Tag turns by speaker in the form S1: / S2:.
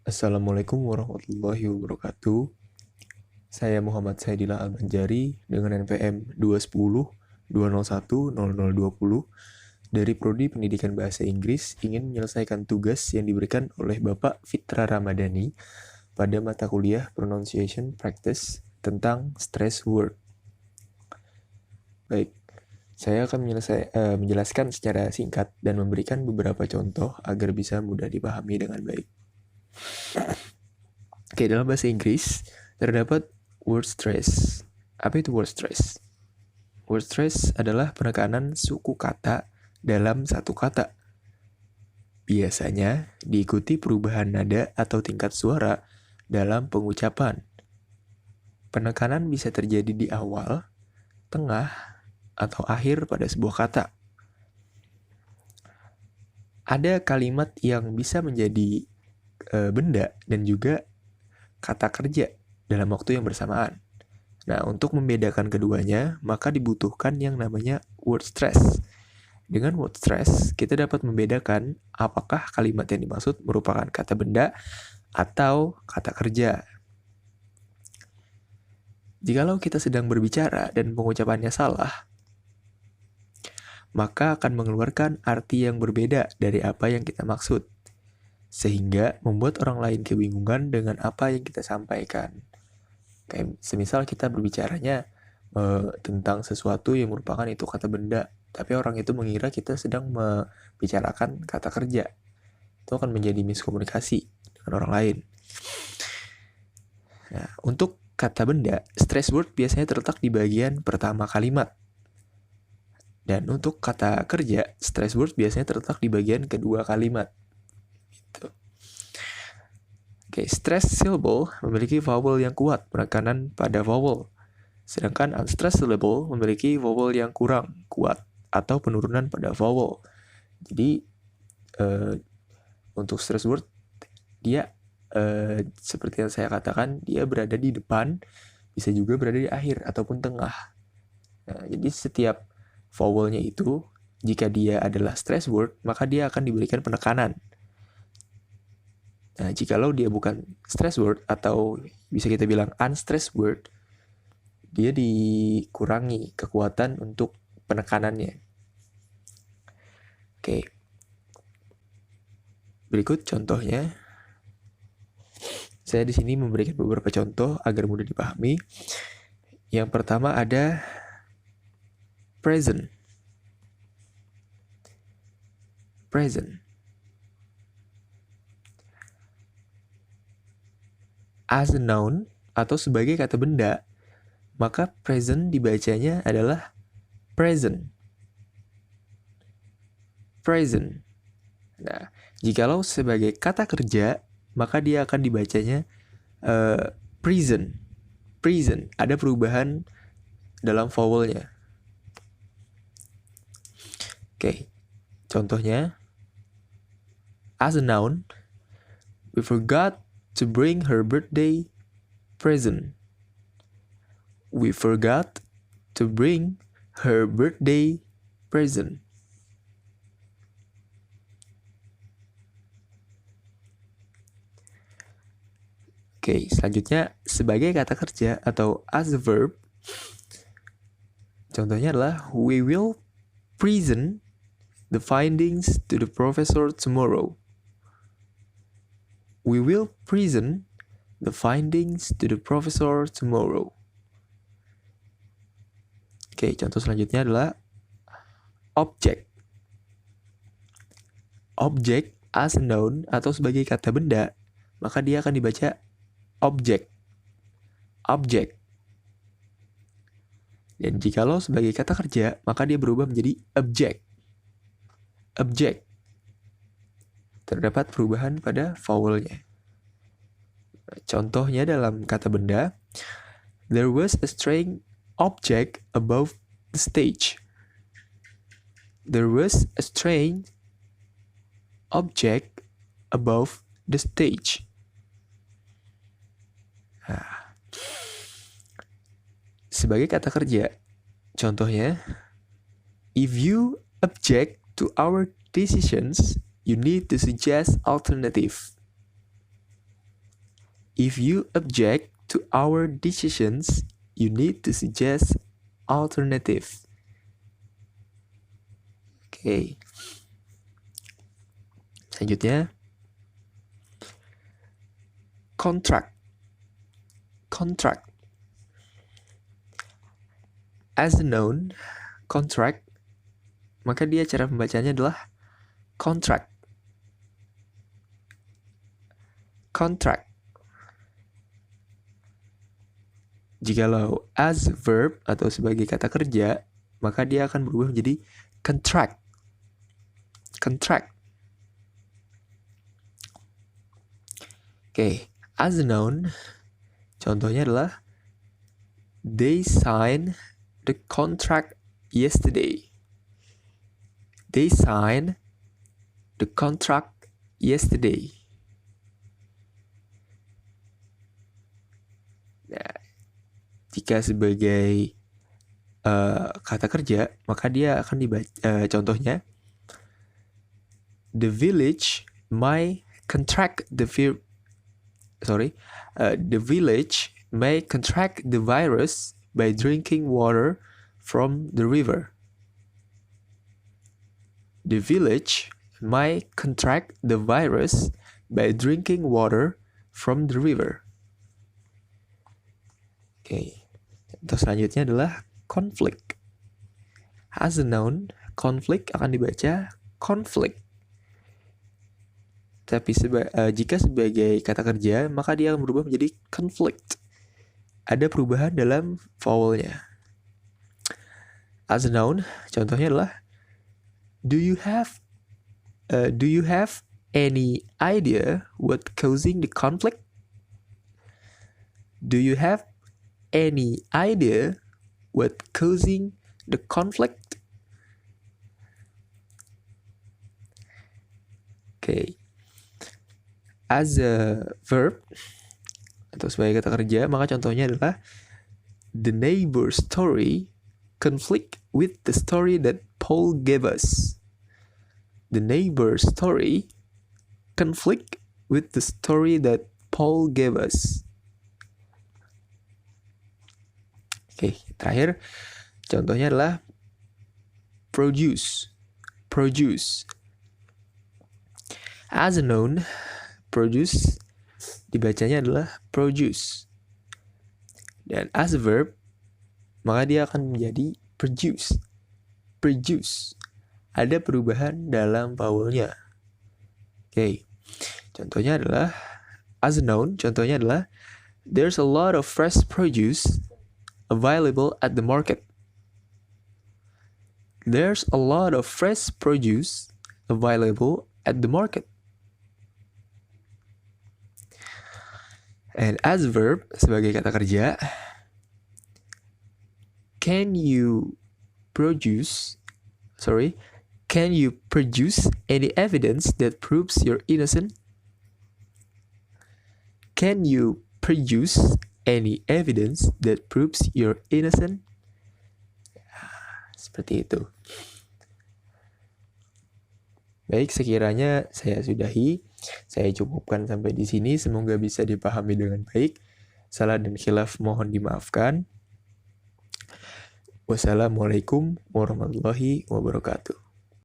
S1: Assalamualaikum warahmatullahi wabarakatuh. Saya Muhammad Saidillah Al-Banjari dengan NPM 210-201-0020 dari Prodi Pendidikan Bahasa Inggris ingin menyelesaikan tugas yang diberikan oleh Bapak Fitra Ramadhani pada mata kuliah Pronunciation Practice tentang stress word. Baik, saya akan menjelaskan secara singkat dan memberikan beberapa contoh agar bisa mudah dipahami dengan baik. Oke, dalam bahasa Inggris terdapat word stress. Apa itu word stress? Word stress adalah penekanan suku kata dalam satu kata. Biasanya diikuti perubahan nada atau tingkat suara dalam pengucapan. Penekanan bisa terjadi di awal, tengah, atau akhir pada sebuah kata. Ada kalimat yang bisa menjadi benda dan juga kata kerja dalam waktu yang bersamaan. Nah, untuk membedakan keduanya, maka dibutuhkan yang namanya word stress. Dengan word stress, kita dapat membedakan apakah kalimat yang dimaksud merupakan kata benda atau kata kerja. Jikalau kita sedang berbicara dan pengucapannya salah, maka akan mengeluarkan arti yang berbeda dari apa yang kita maksud, sehingga membuat orang lain kebingungan dengan apa yang kita sampaikan. Kayak semisal kita berbicaranya tentang sesuatu yang merupakan itu kata benda, tapi orang itu mengira kita sedang membicarakan kata kerja. Itu akan menjadi miskomunikasi dengan orang lain. Nah, untuk kata benda, stress word biasanya terletak di bagian pertama kalimat. Dan untuk kata kerja, stress word biasanya terletak di bagian kedua kalimat. Gitu. Oke, stress syllable memiliki vowel yang kuat, penekanan pada vowel. Sedangkan unstressed syllable memiliki vowel yang kurang kuat atau penurunan pada vowel. Jadi untuk stress word dia seperti yang saya katakan, dia berada di depan, bisa juga berada di akhir ataupun tengah. Nah, jadi setiap vowelnya itu, jika dia adalah stress word, maka dia akan diberikan penekanan. Nah, jikalau dia bukan stress word atau bisa kita bilang unstressed word, dia dikurangi kekuatan untuk penekanannya. Oke. Berikut contohnya. Saya di sini memberikan beberapa contoh agar mudah dipahami. Yang pertama ada present. Present. As a noun atau sebagai kata benda, maka present dibacanya adalah present. Present. Nah, jikalau sebagai kata kerja, maka dia akan dibacanya present. Present. Ada perubahan dalam vowelnya. Oke. Contohnya, as a noun, we forgot to bring her birthday present. We forgot to bring her birthday present. Oke, selanjutnya sebagai kata kerja atau as a verb, contohnya adalah we will present the findings to the professor tomorrow. We will present the findings to the professor tomorrow. Oke, contoh selanjutnya adalah object. Object as a noun atau sebagai kata benda, maka dia akan dibaca object. Object. Dan jikalau sebagai kata kerja, maka dia berubah menjadi object. Object. Terdapat perubahan pada vowelnya. Contohnya dalam kata benda, there was a strange object above the stage. There was a strange object above the stage. Nah, sebagai kata kerja, contohnya, if you object to our decisions, you need to suggest alternative. If you object to our decisions, you need to suggest alternative. Oke. Selanjutnya, contract. As a noun, contract, maka dia cara pembacanya adalah contract. Jikalau as verb atau sebagai kata kerja, maka dia akan berubah menjadi contract. Oke, as a noun, contohnya adalah they signed the contract yesterday. They signed the contract yesterday. Nah, jika sebagai kata kerja, maka dia akan dibaca, contohnya, the village may contract the virus by drinking water from the river. The village may contract the virus by drinking water from the river. Oke. Contoh selanjutnya adalah conflict. As a noun, conflict akan dibaca conflict. Tapi jika sebagai kata kerja, maka dia akan berubah menjadi conflict. Ada perubahan dalam vowelnya. As a noun, contohnya adalah do you have any idea what causing the conflict? Do you have any idea what causing the conflict? Okay. As a verb atau sebagai kata kerja, maka contohnya adalah the neighbor's story conflict with the story that Paul gave us. The neighbor's story conflict with the story that Paul gave us. Oke, terakhir contohnya adalah produce. As a noun, produce dibacanya adalah produce. Dan as a verb, maka dia akan menjadi produce. Ada perubahan dalam vowelnya. Oke. Contohnya adalah as a noun, contohnya adalah there's a lot of fresh produce available at the market. There's a lot of fresh produce available at the market. And as a verb, sebagai kata kerja, can you produce any evidence that proves you're innocent? Can you produce any evidence that proves you're innocent? Seperti itu. Baik, sekiranya saya sudahi. Saya cukupkan sampai di sini. Semoga bisa dipahami dengan baik. Salah dan khilaf mohon dimaafkan. Wassalamualaikum warahmatullahi wabarakatuh.